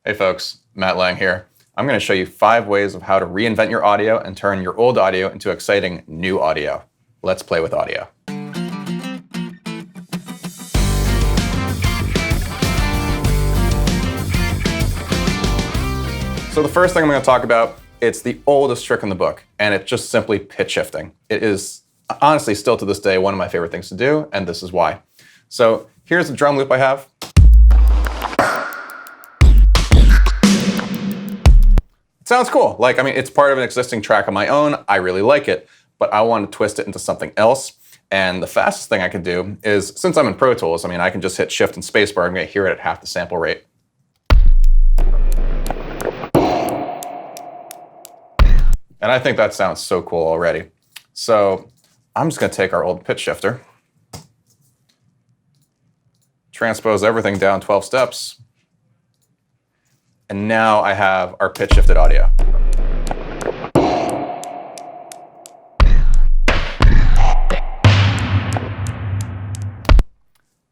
Hey folks, Matt Lange here. I'm going to show you 5 ways of how to reinvent your audio and turn your old audio into exciting new audio. Let's play with audio. So the first thing I'm going to talk about, it's the oldest trick in the book, and it's just simply pitch shifting. It is honestly still to this day one of my favorite things to do, and this is why. So here's the drum loop I have. It sounds cool. It's part of an existing track of my own. I really like it, but I want to twist it into something else. And the fastest thing I can do is, since I'm in Pro Tools, I can just hit Shift and Spacebar. I'm going to hear it at half the sample rate. And I think that sounds so cool already. So I'm just going to take our old pitch shifter, transpose everything down 12 steps, and now I have our pitch shifted audio.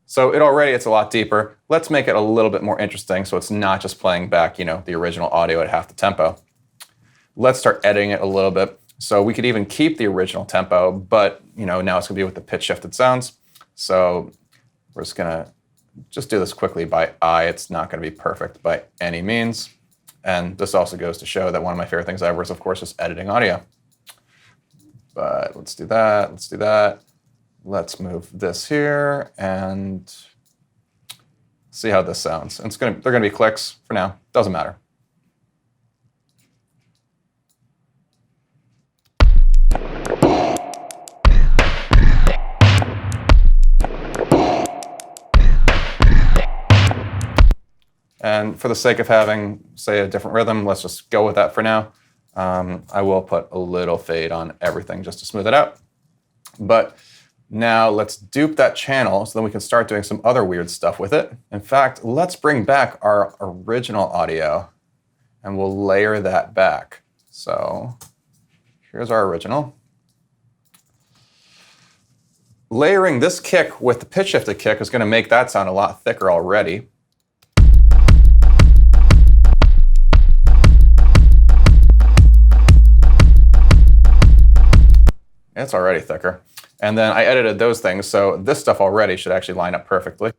So it's a lot deeper. Let's make it a little bit more interesting so it's not just playing back, the original audio at half the tempo. Let's start editing it a little bit. So we could even keep the original tempo, but now it's going to be with the pitch shifted sounds. So we're just going to do this quickly by eye. It's not going to be perfect by any means. And this also goes to show that one of my favorite things ever is, of course, just editing audio. But let's do that. Let's do that. Let's move this here and see how this sounds. And they're going to be clicks for now. Doesn't matter. And for the sake of having, say, a different rhythm, let's just go with that for now. I will put a little fade on everything just to smooth it out. But now let's dupe that channel so then we can start doing some other weird stuff with it. In fact, let's bring back our original audio and we'll layer that back. So here's our original. Layering this kick with the pitch shifted kick is going to make that sound a lot thicker already. It's already thicker. And then I edited those things, so this stuff already should actually line up perfectly.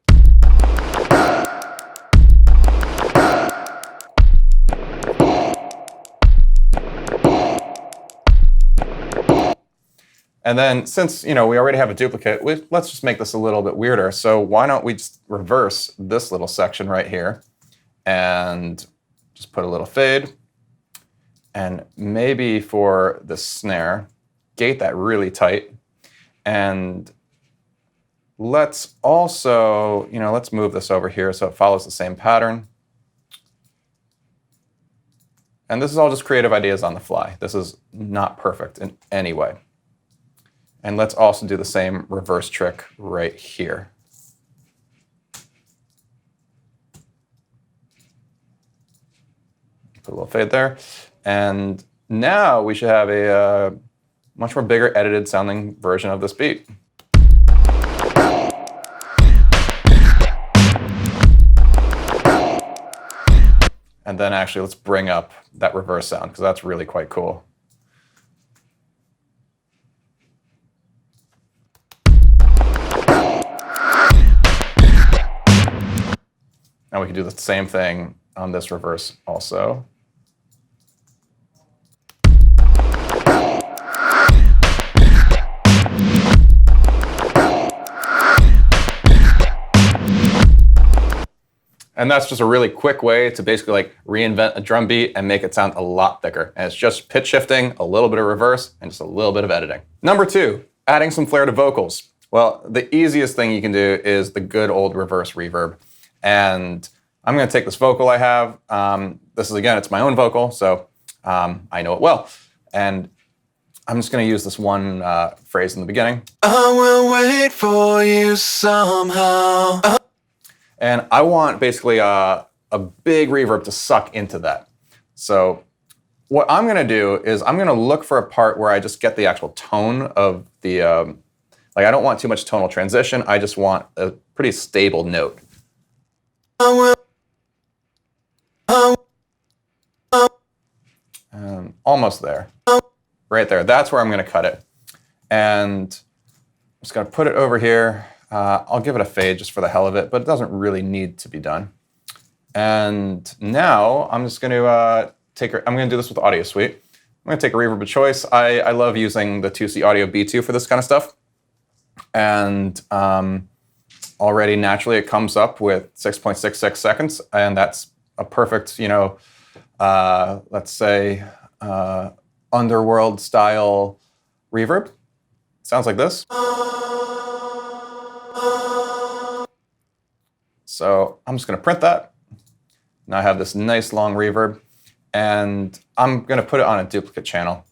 And then since, we already have a duplicate, let's just make this a little bit weirder. So why don't we just reverse this little section right here and just put a little fade. And maybe for the snare, gate that really tight. And let's also, let's move this over here so it follows the same pattern. And this is all just creative ideas on the fly. This is not perfect in any way. And let's also do the same reverse trick right here. Put a little fade there. And now we should have a much more bigger edited sounding version of this beat. And then actually let's bring up that reverse sound because that's really quite cool. Now we can do the same thing on this reverse also. And that's just a really quick way to basically reinvent a drum beat and make it sound a lot thicker. And it's just pitch shifting, a little bit of reverse, and just a little bit of editing. Number 2, adding some flair to vocals. Well, the easiest thing you can do is the good old reverse reverb. And I'm going to take this vocal I have. This is, again, it's my own vocal, so I know it well. And I'm just going to use this one phrase in the beginning. I will wait for you somehow. And I want basically a big reverb to suck into that. So what I'm going to do is I'm going to look for a part where I just get the actual tone of the, I don't want too much tonal transition. I just want a pretty stable note. I Almost there. Right there. That's where I'm going to cut it. And I'm just going to put it over here. I'll give it a fade just for the hell of it, but it doesn't really need to be done. And now I'm just going to I'm going to do this with Audio Suite. I'm going to take a reverb of choice. I love using the 2C Audio B2 for this kind of stuff. And already naturally it comes up with 6.66 seconds, and that's a perfect, let's say, underworld style reverb. Sounds like this. So I'm just going to print that. Now I have this nice long reverb, and I'm going to put it on a duplicate channel.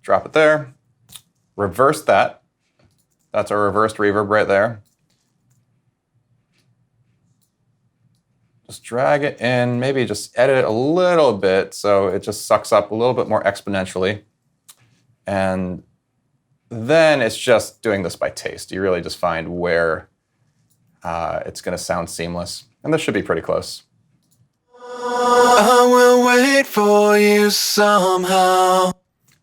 Drop it there. Reverse that. That's a reversed reverb right there. Just drag it in, maybe just edit it a little bit so it just sucks up a little bit more exponentially. And then it's just doing this by taste. You really just find where it's going to sound seamless. And this should be pretty close. I will wait for you somehow.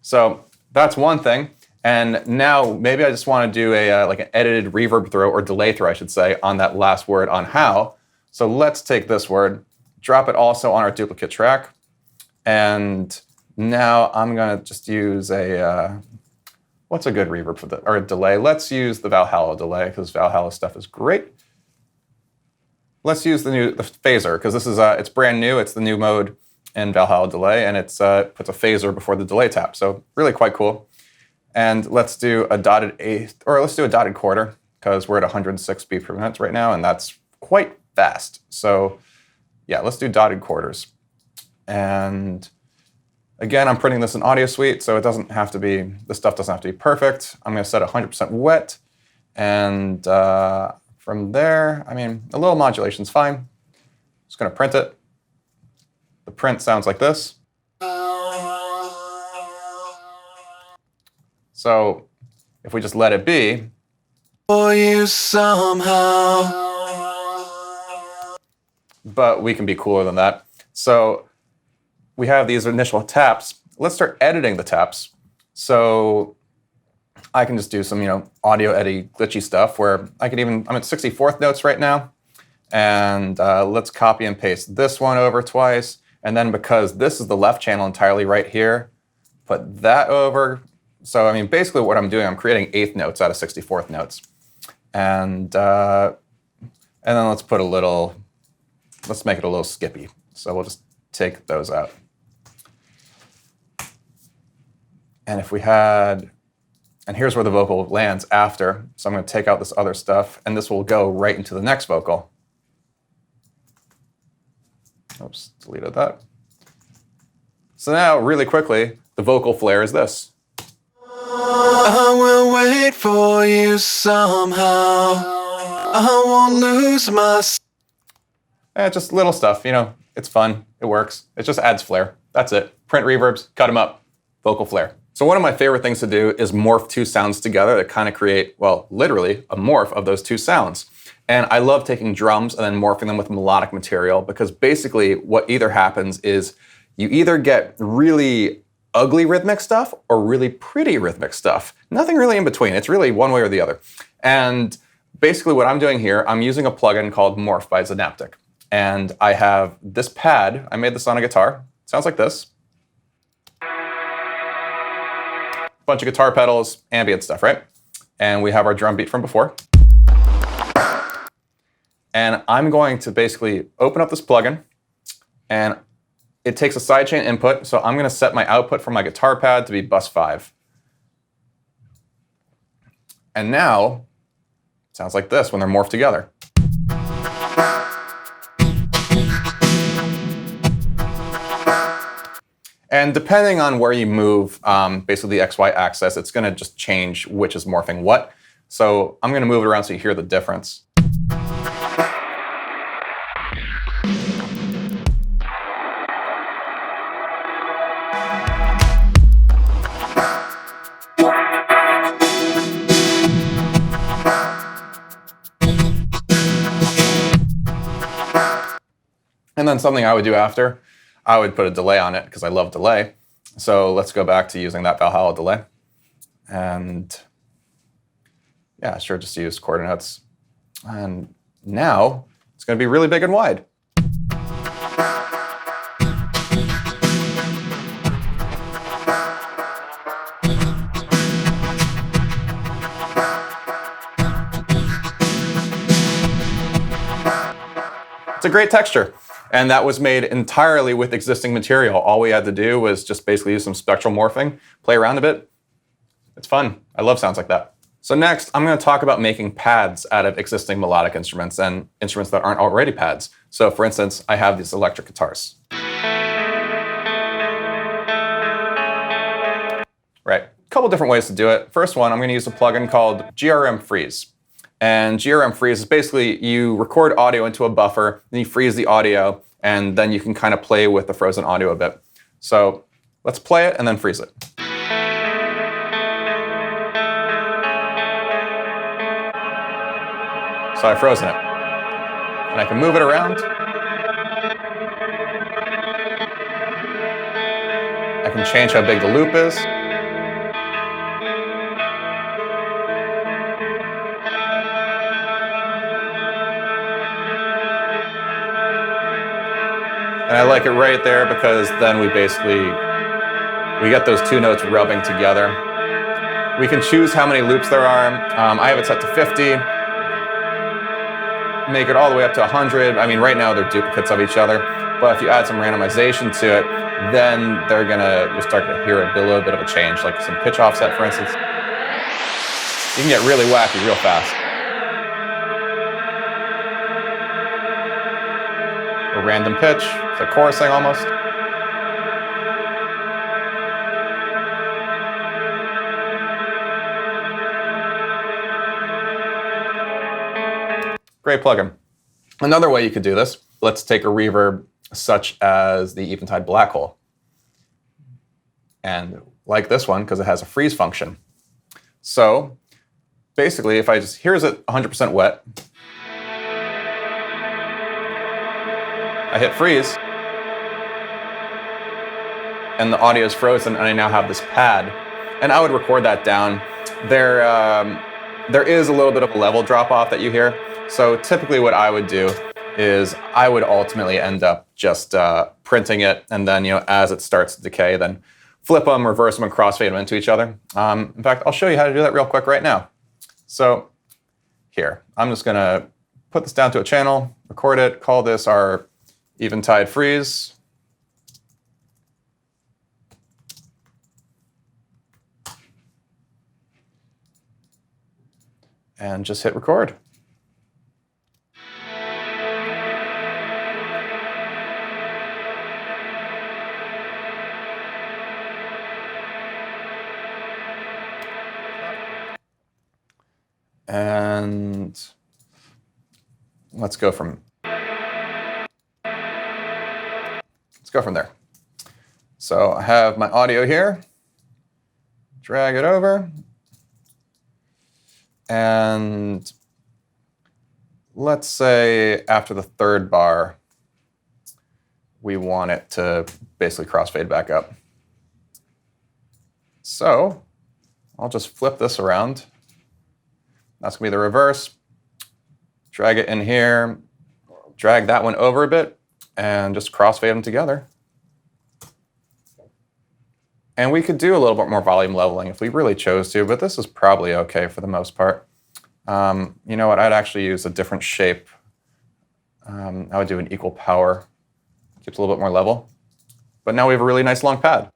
So that's one thing. And now maybe I just want to do like an edited reverb throw, or delay throw, I should say, on that last word on how. So let's take this word, drop it also on our duplicate track. And now I'm going to just use what's a good reverb for or a delay? Let's use the Valhalla delay, because Valhalla stuff is great. Let's use the phaser, because this is it's brand new. It's the new mode in Valhalla delay, and it's puts a phaser before the delay tap. So really quite cool. And let's do a dotted eighth, or let's do a dotted quarter, because we're at 106 beats per minute right now, and that's quite fast. So yeah, let's do dotted quarters. And again, I'm printing this in Audio Suite, so it doesn't have to be, this stuff doesn't have to be perfect. I'm going to set 100% wet. And from there, I mean, a little modulation is fine. Just going to print it. The print sounds like this. So if we just let it be. For you somehow. But we can be cooler than that. So we have these initial taps. Let's start editing the taps. So I can just do some, audio eddy glitchy stuff where I'm at 64th notes right now. And let's copy and paste this one over twice. And then because this is the left channel entirely right here, put that over. So, basically what I'm doing, I'm creating eighth notes out of 64th notes. And then let's make it a little skippy. So we'll just take those out. And if we had, and here's where the vocal lands after. So I'm going to take out this other stuff, and this will go right into the next vocal. Oops, deleted that. So now, really quickly, the vocal flair is this. I will wait for you somehow. I won't lose my... just little stuff, it's fun, it works. It just adds flair. That's it. Print reverbs, cut them up, vocal flair. So one of my favorite things to do is morph two sounds together that kind of create, well, literally a morph of those two sounds. And I love taking drums and then morphing them with melodic material, because basically what either happens is you either get really ugly rhythmic stuff or really pretty rhythmic stuff. Nothing really in between. It's really one way or the other. And basically what I'm doing here, I'm using a plugin called Morph by Synaptic. And I have this pad. I made this on a guitar. It sounds like this. Bunch of guitar pedals, ambient stuff, right? And we have our drum beat from before. And I'm going to basically open up this plugin, and it takes a sidechain input. So I'm going to set my output from my guitar pad to be bus 5. And now, it sounds like this when they're morphed together. And depending on where you move, basically the XY axis, it's going to just change which is morphing what. So I'm going to move it around so you hear the difference. And then something I would do after, I would put a delay on it because I love delay. So let's go back to using that Valhalla delay. And yeah, sure, just use quarter notes. And now it's going to be really big and wide. It's a great texture. And that was made entirely with existing material. All we had to do was just basically use some spectral morphing, play around a bit. It's fun. I love sounds like that. So next, I'm going to talk about making pads out of existing melodic instruments and instruments that aren't already pads. So for instance, I have these electric guitars. Right, a couple different ways to do it. First one, I'm going to use a plugin called GRM Freeze. And GRM Freeze is basically you record audio into a buffer, then you freeze the audio, and then you can kind of play with the frozen audio a bit. So let's play it and then freeze it. So I've frozen it. And I can move it around. I can change how big the loop is. And I like it right there because then we get those two notes rubbing together. We can choose how many loops there are. I have it set to 50. Make it all the way up to 100. I mean, right now they're duplicates of each other. But if you add some randomization to it, then you'll start to hear a little bit of a change, like some pitch offset, for instance. You can get really wacky real fast. A random pitch, it's like chorusing almost. Great plugin. Another way you could do this, let's take a reverb such as the Eventide Black Hole. And like this one, because it has a freeze function. So basically, if here's it 100% wet. I hit freeze, and the audio is frozen, and I now have this pad. And I would record that down. There is a little bit of a level drop off that you hear. So typically what I would do is I would ultimately end up just printing it, and then as it starts to decay, then flip them, reverse them, and crossfade them into each other. In fact, I'll show you how to do that real quick right now. So here, I'm just going to put this down to a channel, record it, call this our Eventide Freeze. And just hit record. And let's go from there. So I have my audio here. Drag it over. And let's say after the third bar, we want it to basically crossfade back up. So I'll just flip this around. That's going to be the reverse. Drag it in here, drag that one over a bit, and just crossfade them together. And we could do a little bit more volume leveling if we really chose to, but this is probably okay for the most part. You know what? I'd actually use a different shape. I would do an equal power. Keeps a little bit more level. But now we have a really nice long pad.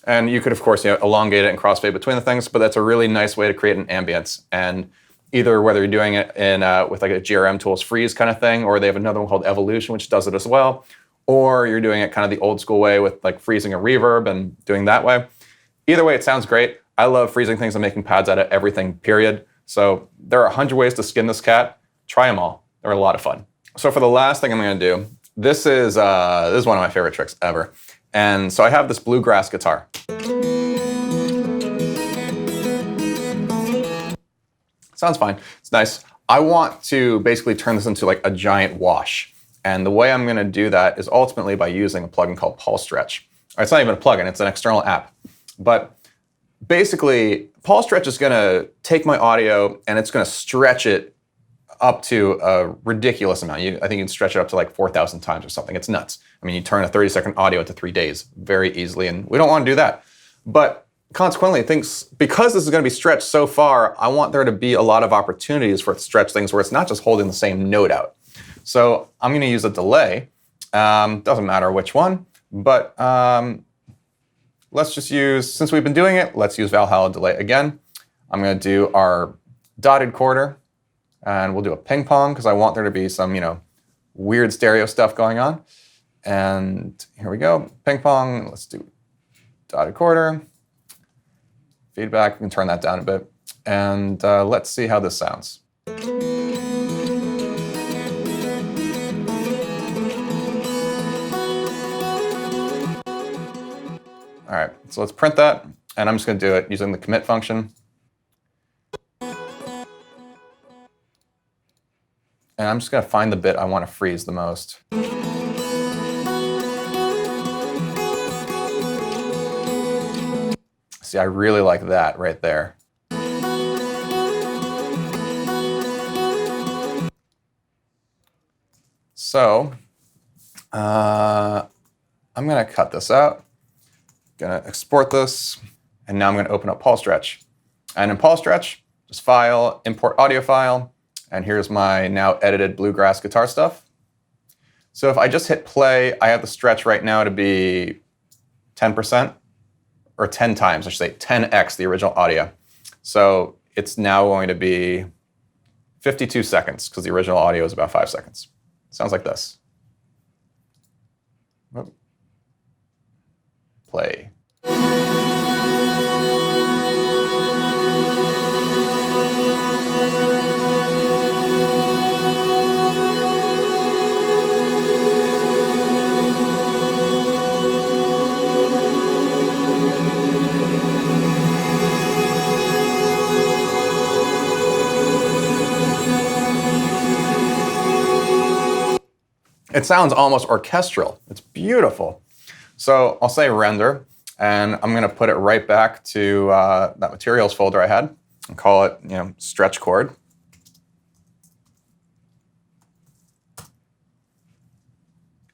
And you could, of course, elongate it and crossfade between the things, but that's a really nice way to create an ambience. And either whether you're doing it in with like a GRM Tools freeze kind of thing, or they have another one called Evolution, which does it as well, or you're doing it kind of the old school way with like freezing a reverb and doing that way. Either way, it sounds great. I love freezing things and making pads out of everything, period. So there are 100 ways to skin this cat. Try them all. They're a lot of fun. So for the last thing I'm going to do, this is one of my favorite tricks ever. And so I have this bluegrass guitar. Sounds fine. It's nice. I want to basically turn this into like a giant wash. And the way I'm going to do that is ultimately by using a plugin called PaulStretch. It's not even a plugin, it's an external app. But basically, PaulStretch is going to take my audio and it's going to stretch it up to a ridiculous amount. I think you can stretch it up to like 4,000 times or something. It's nuts. I mean, you turn a 30-second audio into 3 days very easily, and we don't want to do that. But consequently, because this is going to be stretched so far, I want there to be a lot of opportunities for it to stretch things where it's not just holding the same note out. So I'm going to use a delay. Doesn't matter which one, but let's just use, since we've been doing it, let's use Valhalla delay again. I'm going to do our dotted quarter. And we'll do a ping pong because I want there to be some, weird stereo stuff going on. And here we go, ping pong. Let's do dotted quarter. Feedback, we can turn that down a bit. And let's see how this sounds. All right, so let's print that. And I'm just going to do it using the commit function. And I'm just going to find the bit I want to freeze the most. See, I really like that right there. So, I'm going to cut this out. Going to export this. And now I'm going to open up PaulStretch. And in PaulStretch, just file, import audio file. And here's my now edited bluegrass guitar stuff. So if I just hit play, I have the stretch right now to be 10%, or 10 times, I should say 10x the original audio. So it's now going to be 52 seconds, because the original audio is about 5 seconds. Sounds like this. Play. It sounds almost orchestral. It's beautiful. So I'll say render, and I'm going to put it right back to that materials folder I had and call it, stretch chord.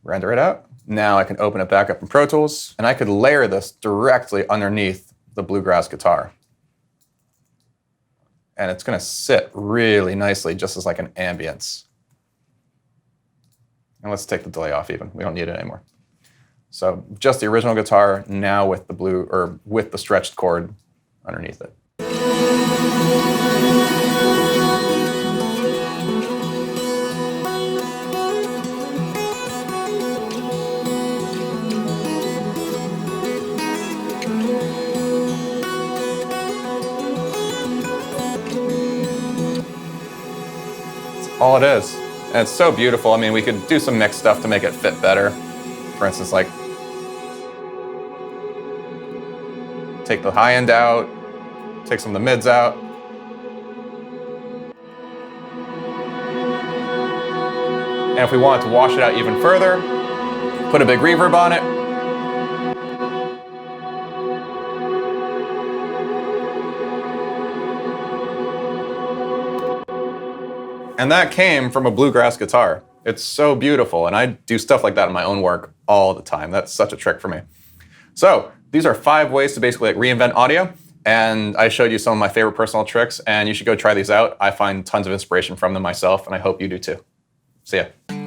Render it out. Now I can open it back up in Pro Tools, and I could layer this directly underneath the bluegrass guitar. And it's going to sit really nicely, just as like an ambience. And let's take the delay off even. We don't need it anymore. So just the original guitar now with the stretched chord underneath it. That's all it is. And it's so beautiful. I mean, we could do some mixed stuff to make it fit better. For instance, like take the high end out, take some of the mids out. And if we wanted to wash it out even further, put a big reverb on it. And that came from a bluegrass guitar. It's so beautiful, and I do stuff like that in my own work all the time. That's such a trick for me. So these are 5 ways to basically reinvent audio, and I showed you some of my favorite personal tricks, and you should go try these out. I find tons of inspiration from them myself, and I hope you do too. See ya.